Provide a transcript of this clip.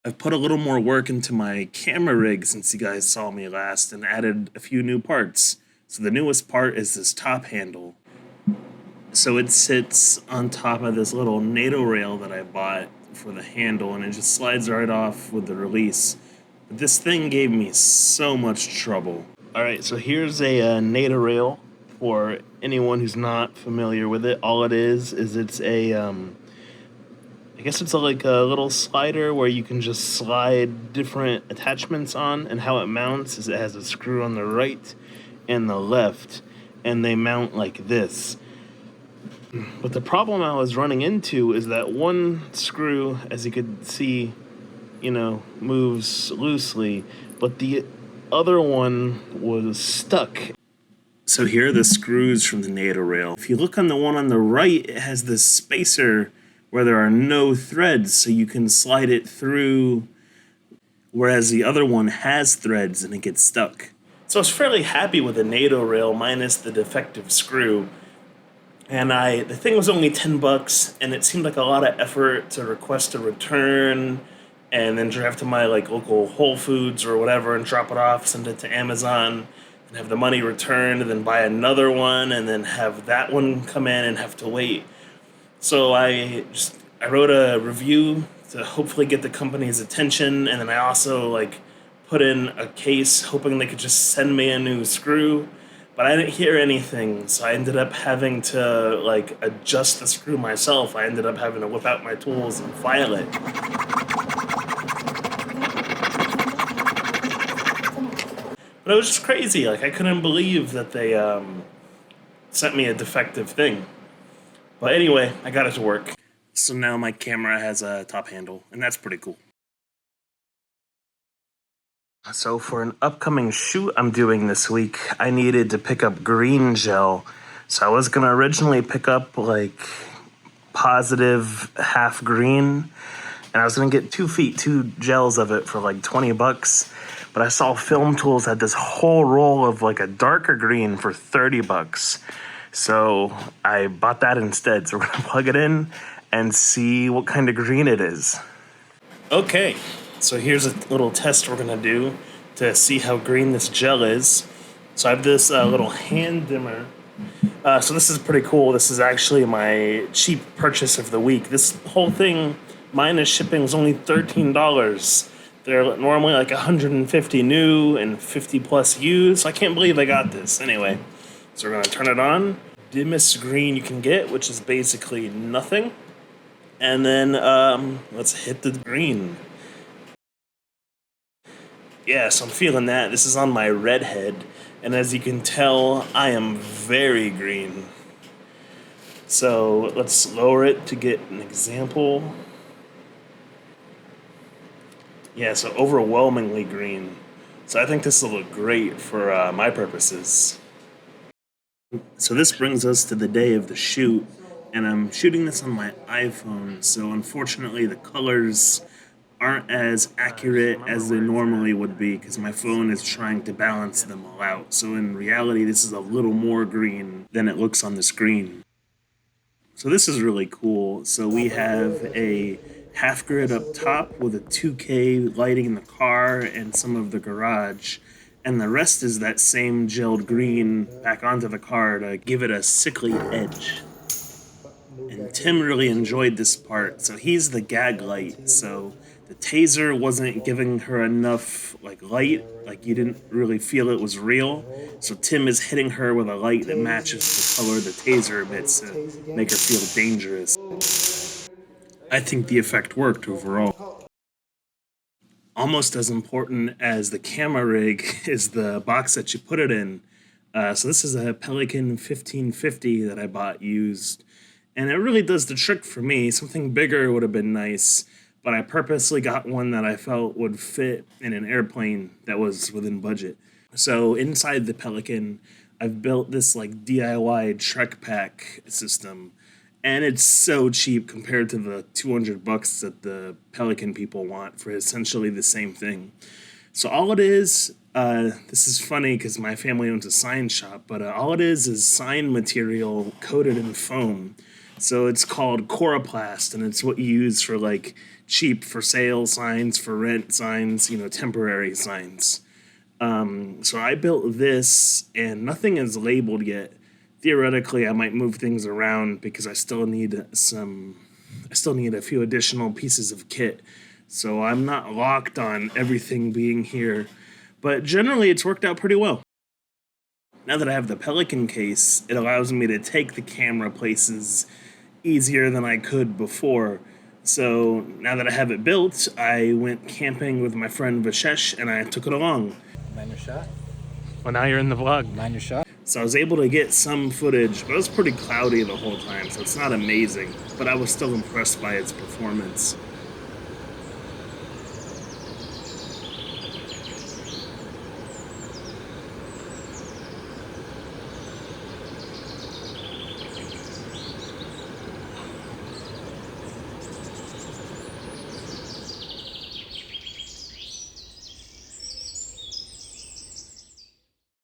I've put a little more work into my camera rig since you guys saw me last and added a few new parts. So the newest part is this top handle. So it sits on top of this little NATO rail that I bought for the handle, and it just slides right off with the release. But this thing gave me so much trouble. Alright, so here's a NATO rail for anyone who's not familiar with it. All it is it's I guess it's like a little slider where you can just slide different attachments on, and how it mounts is it has a screw on the right and the left, and they mount like this. But the problem I was running into is that one screw, as you could see, moves loosely, but the other one was stuck. So here are the screws from the NATO rail. If you look on the one on the right, it has this spacer where there are no threads, so you can slide it through, whereas the other one has threads and it gets stuck. So I was fairly happy with the NATO rail minus the defective screw. And the thing was only $10, and it seemed like a lot of effort to request a return and then drive to my local Whole Foods or whatever and drop it off, send it to Amazon, and have the money returned, and then buy another one, and then have that one come in and have to wait. So I wrote a review to hopefully get the company's attention, and then I also put in a case hoping they could just send me a new screw. But I didn't hear anything, so I ended up having to adjust the screw myself. I ended up having to whip out my tools and file it. But it was just crazy. I couldn't believe that they sent me a defective thing. But anyway, I got it to work. So now my camera has a top handle, and that's pretty cool. So for an upcoming shoot I'm doing this week, I needed to pick up green gel. So I was going to originally pick up positive half green, and I was going to get 2 gels of it for $20. But I saw Film Tools had this whole roll of a darker green for $30. So I bought that instead. So we're going to plug it in and see what kind of green it is. Okay, so here's a little test we're going to do to see how green this gel is. So I have this little hand dimmer. So this is pretty cool. This is actually my cheap purchase of the week. This whole thing, minus shipping, is only $13. They're normally $150 new and 50 plus used. So I can't believe I got this. Anyway, so we're going to turn it on. Dimmest green you can get, which is basically nothing. And then let's hit the green. Yeah, so I'm feeling that. This is on my red head. And as you can tell, I am very green. So let's lower it to get an example. Yeah, so overwhelmingly green. So I think this will look great for my purposes. So this brings us to the day of the shoot, and I'm shooting this on my iPhone, so unfortunately the colors aren't as accurate as they normally would be because my phone is trying to balance them all out. So in reality, this is a little more green than it looks on the screen. So this is really cool. So we have a half grid up top with a 2K lighting in the car and some of the garage. And the rest is that same gelled green back onto the car to give it a sickly edge. And Tim really enjoyed this part, so he's the gag light. So the taser wasn't giving her enough light, you didn't really feel it was real. So Tim is hitting her with a light that matches the color the taser emits to make her feel dangerous. I think the effect worked overall. Almost as important as the camera rig is the box that you put it in. So this is a Pelican 1550 that I bought used, and it really does the trick for me. Something bigger would have been nice, but I purposely got one that I felt would fit in an airplane that was within budget. So inside the Pelican, I've built this DIY Trek Pack system, and it's so cheap compared to the $200 that the Pelican people want for essentially the same thing. So all it is, this is funny because my family owns a sign shop, but all it is sign material coated in foam. So it's called Coroplast, and it's what you use for like cheap for sale signs, for rent signs, temporary signs. So I built this, and nothing is labeled yet. Theoretically, I might move things around because I still need a few additional pieces of kit. So I'm not locked on everything being here, but generally it's worked out pretty well. Now that I have the Pelican case, it allows me to take the camera places easier than I could before. So now that I have it built, I went camping with my friend Vishesh and I took it along. Mind your shot? Well, now you're in the vlog. Mind your shot? So I was able to get some footage, but it was pretty cloudy the whole time, so it's not amazing. But I was still impressed by its performance.